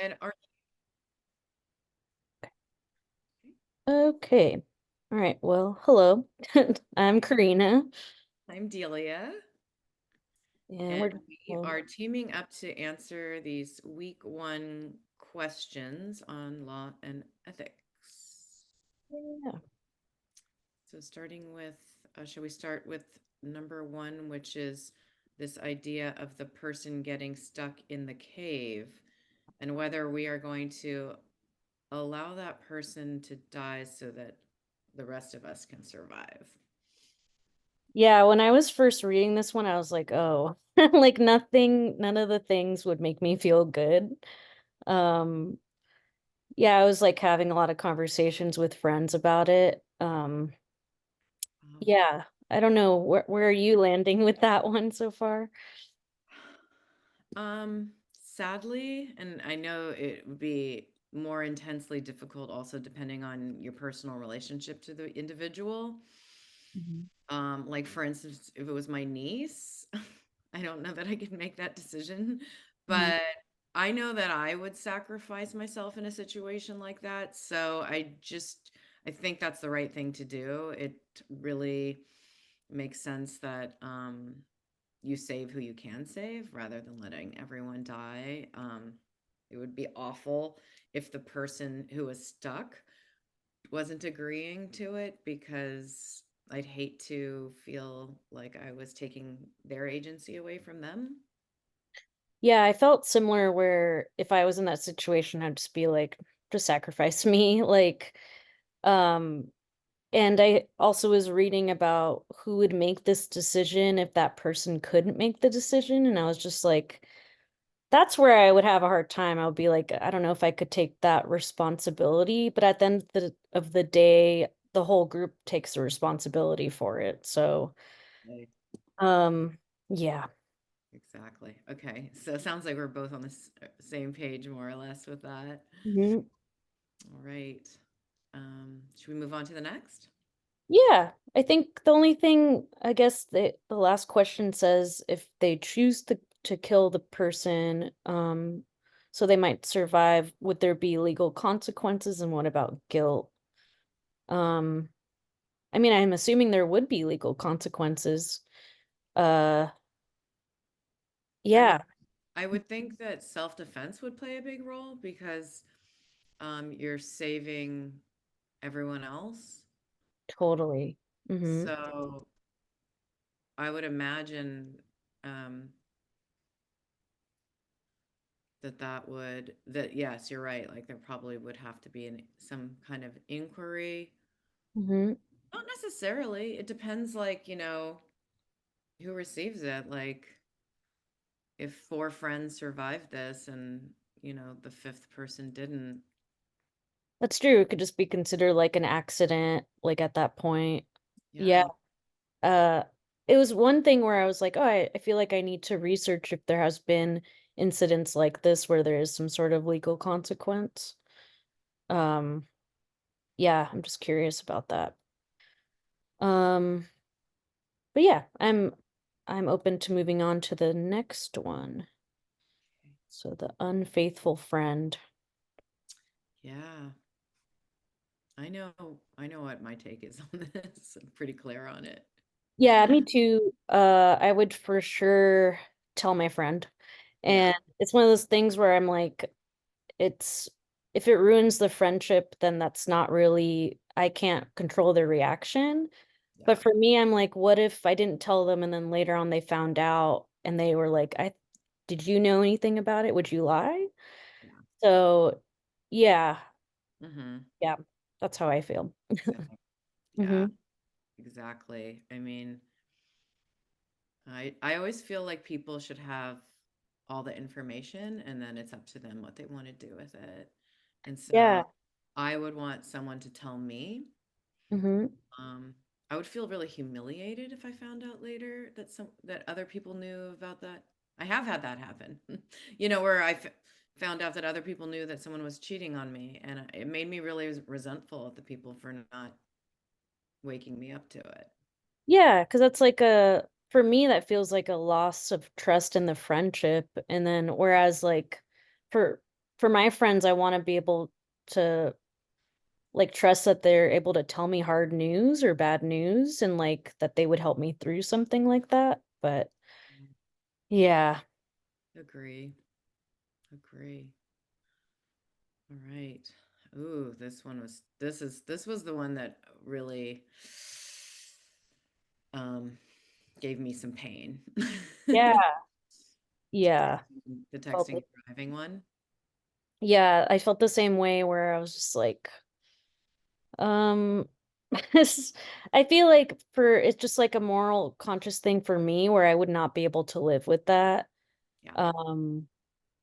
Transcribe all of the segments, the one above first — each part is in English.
And are Okay. All right. Well, hello. I'm Karina, I'm Delia, and and we're we are teaming up to answer these week one questions on law and ethics. yeah. So, starting with, shall we start with number one, which is this idea of the person getting stuck in the cave and whether we are going to allow that person to die so that the rest of us can survive. Yeah, when I was first reading this one, I was like, oh, like none of the things would make me feel good. Um, yeah, I was like having a lot of conversations with friends about it. Um, Yeah, I don't know where are you landing with that one so far? Sadly, and I know it would be more intensely difficult also depending on your personal relationship to the individual. Mhm. Like for instance, if it was my niece, I don't know that I could make that decision, Mhm. but I know that I would sacrifice myself in a situation like that. So I think that's the right thing to do. It really makes sense that you save who you can save rather than letting everyone die. It would be awful if the person who was stuck wasn't agreeing to it because I'd hate to feel like I was taking their agency away from them. Yeah, I felt similar where if I was in that situation, I'd just be like, just sacrifice me. Um, And I also was reading about who would make this decision if that person couldn't make the decision. And I was just like, that's where I would have a hard time. I would be like, I don't know if I could take that responsibility. But at the end of the day, the whole group takes the responsibility for it. So, Right. um, yeah. Exactly. Okay. So it sounds like we're both on the same page more or less with that. Mhm. All right. Should we move on to the next? Yeah, I think the only thing, I guess the last question says if they choose to kill the person, so they might survive, would there be legal consequences and what about guilt? Um, I mean, I'm assuming there would be legal consequences. Uh, I would yeah, I would think that self-defense would play a big role because you're saving everyone else. totally. Mm-hmm. So I would imagine um, that yes, you're right. Like there probably would have to be some kind of inquiry. Mm-hmm. Not necessarily. It depends, like, who receives it. Like if four friends survived this and, the fifth person didn't. That's true. It could just be considered like an accident, like at that point. Yeah. Yeah. Uh, it was one thing where I was like, oh, I feel like I need to research if there has been incidents like this where there is some sort of legal consequence. Um, yeah, I'm just curious about that. Um, but yeah, I'm open to moving on to the next one. So the unfaithful friend. Yeah. I know what my take is on this. I'm pretty clear on it. Yeah, me too. I would for sure tell my friend. Yeah. And it's one of those things where I'm like, it's if it ruins the friendship, then that's not really, I can't control their reaction. But Yeah. for me, I'm like, what if I didn't tell them and then later on they found out and they were like, I did you know anything about it? Would you lie? Yeah. So yeah, Mm-hmm. yeah, that's how I feel. Same. Yeah, Hmm. exactly. I mean, I always feel like people should have all the information and then it's up to them what they want to do with it. And so Yeah. I would want someone to tell me. Hmm. Um, I would feel really humiliated if I found out later that other people knew about that. I have had that happen. Where found out that other people knew that someone was cheating on me, and it made me really resentful of the people for not waking me up to it. Yeah, because that's like a for me that feels like a loss of trust in the friendship. And then whereas like for for my friends, I want to be able to like trust that they're able to tell me hard news or bad news and like that they would help me through something like that. But yeah. Agree. Agree. All right. Ooh, this was the one that really um gave me some pain. Yeah. The Yeah. Felt texting it. and driving one. Yeah, I felt the same way where I was just like, um I feel like for it's just like a moral conscious thing for me where I would not be able to live with that. Yeah. Um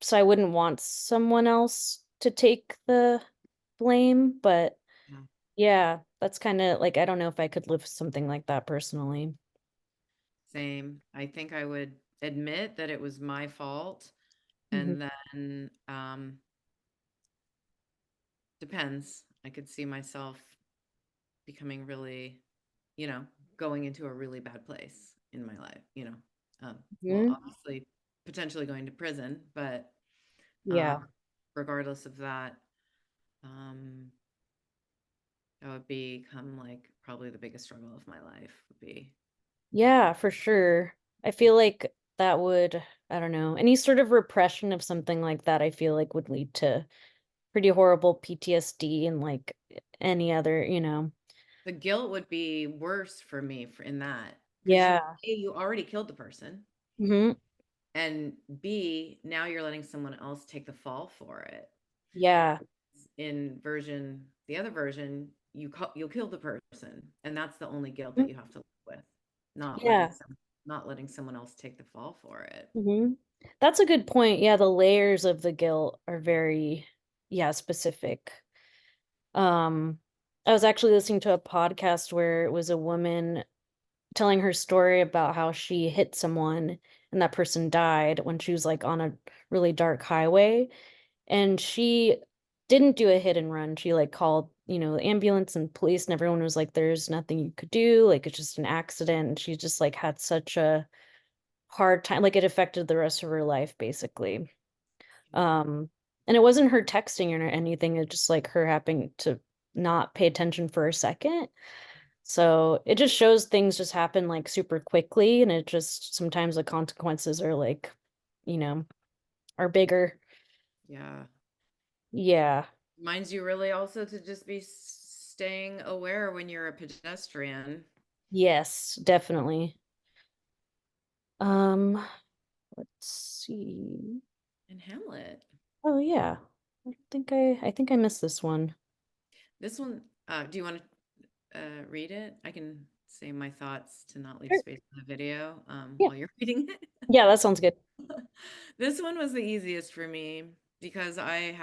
so I wouldn't want someone else to take the blame, but Yeah. yeah, that's kind of like I don't know if I could live with something like that personally. Same. I think I would admit that it was my fault, Mhm. and then depends. I could see myself becoming really, you know, going into a really bad place in my life, you know. Well, Mhm. obviously, potentially going to prison, but Yeah. um, regardless of that, um, that would become like probably the biggest struggle of my life would be. Yeah, for sure. I feel like that would, I don't know, any sort of repression of something like that, I feel like would lead to pretty horrible PTSD and like any other, you know. The guilt would be worse for me for in that because Yeah. you already killed the person, Hmm. and B, now you're letting someone else take the fall for it. Yeah. In the other version, you'll kill the person, and that's the only guilt Mhm. that you have to live with, not letting Yeah. some not letting someone else take the fall for it. Hmm. That's a good point. Yeah, the layers of the guilt are very, yeah, specific. Um, I was actually listening to a podcast where it was a woman telling her story about how she hit someone and that person died when she was like on a really dark highway. And she didn't do a hit and run. She, like, called, the ambulance and police, and everyone was like, "There's nothing you could do, like, it's just an accident," and she just, like, had such a hard time like, it affected the rest of her life, basically. Um, and it wasn't her texting or anything, it's just, like, her having to not pay attention for a second. So, it just shows things just happen, like, super quickly, and it just sometimes the consequences are, like, you know, are bigger. Yeah. Yeah. Reminds you really also to just be staying aware when you're a pedestrian. Yes, definitely. Um, let's see. In Hamlet. Oh yeah. I think I missed this one. This one, do you want to read it? I can say my thoughts to not leave Sure. space in the video Yeah. while you're reading it. Yeah, that sounds good. This one was the easiest for me because I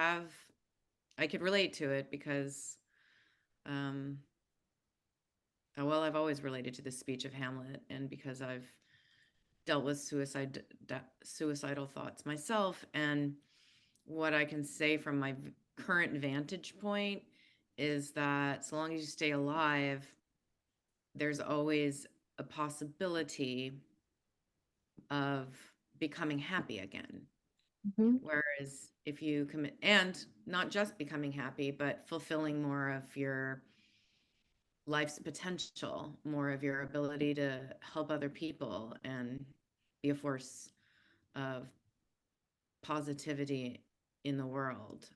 could relate to it because, um, well, I've always related to the speech of Hamlet, and because I've dealt with suicidal thoughts myself, and what I can say from my current vantage point is that so long as you stay alive, there's always a possibility of becoming happy again. Mhm. Whereas if you commit, and not just becoming happy, but fulfilling more of your life's potential, more of your ability to help other people and be a force of positivity in the world.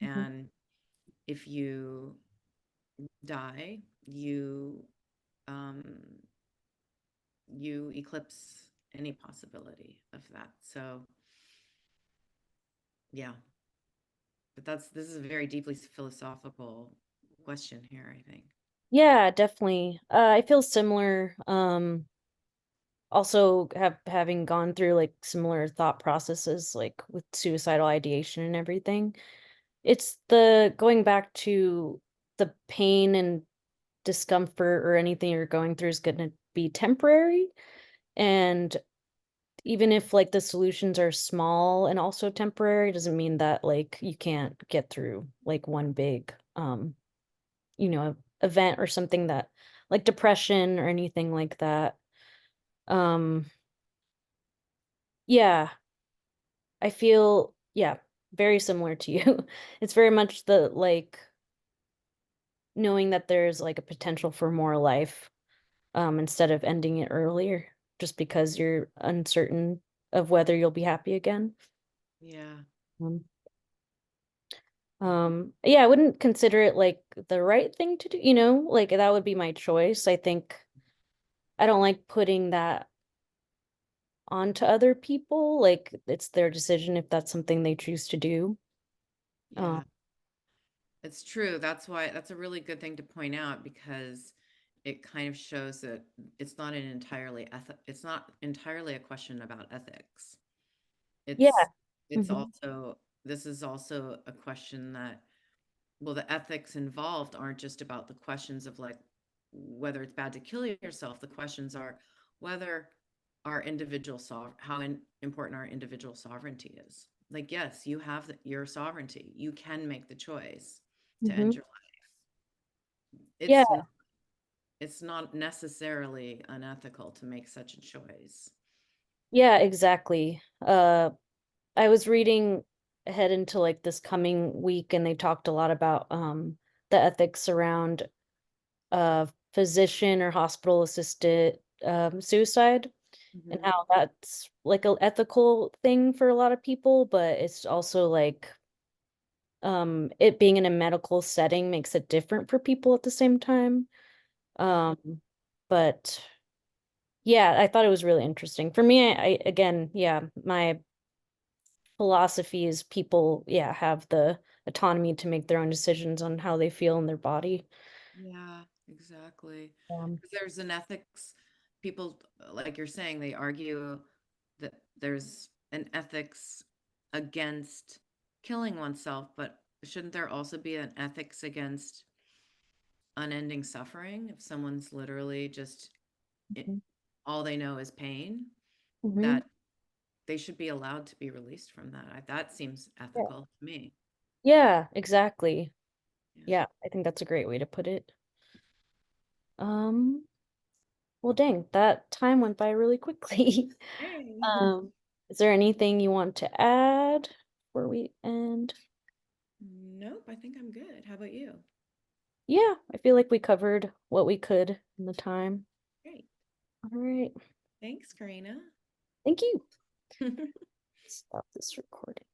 Mhm. And if you die, um, you eclipse any possibility of that. So yeah, but this is a very deeply philosophical question here, I think. Yeah, definitely. I feel similar. Also having gone through like similar thought processes like with suicidal ideation and everything. It's the going back to the pain and discomfort or anything you're going through is going to be temporary. And even if like the solutions are small and also temporary, doesn't mean that like you can't get through like one big event or something that like depression or anything like that. Um yeah, I feel yeah. very similar to you. It's very much the like knowing that there's like a potential for more life, instead of ending it earlier just because you're uncertain of whether you'll be happy again. Yeah. Um, yeah, I wouldn't consider it like the right thing to do, like that would be my choice. I think I don't like putting that onto other people. Like it's their decision if that's something they choose to do. Um, Yeah. It's true. That's why that's a really good thing to point out because it kind of shows that it's not entirely a question about ethics. yeah. It's it's Hmm. also this is also a question that well, the ethics involved aren't just about the questions of like whether it's bad to kill yourself. The questions are whether our important our individual sovereignty is. Like, yes, you have your sovereignty. You can make the choice to Hmm. end your life. Yeah, It's not necessarily unethical to make such a choice. yeah, exactly. I was reading ahead into like this coming week and they talked a lot about the ethics around physician or hospital assisted suicide and Hmm. how that's like an ethical thing for a lot of people, but it's also like it being in a medical setting makes it different for people at the same time. Um but yeah, I thought it was really interesting. For me, I again, yeah, my philosophy is people, yeah, have the autonomy to make their own decisions on how they feel in their body. Yeah, exactly. Um, 'Cause there's an ethics, people, like you're saying, they argue that there's an ethics against killing oneself, but shouldn't there also be an ethics against unending suffering? If someone's literally just it, mhm, all they know is pain, mhm. that they should be allowed to be released from that. That seems Yeah. ethical to me. Yeah, exactly. Yeah. Yeah, I think that's a great way to put it. Um, well, dang, that time went by really quickly. Hey. Um, is there anything you want to add before we end? Nope, I think I'm good. How about you? Yeah, I feel like we covered what we could in the time. Great. All right. Thanks, Karina. Thank you. Stop this recording.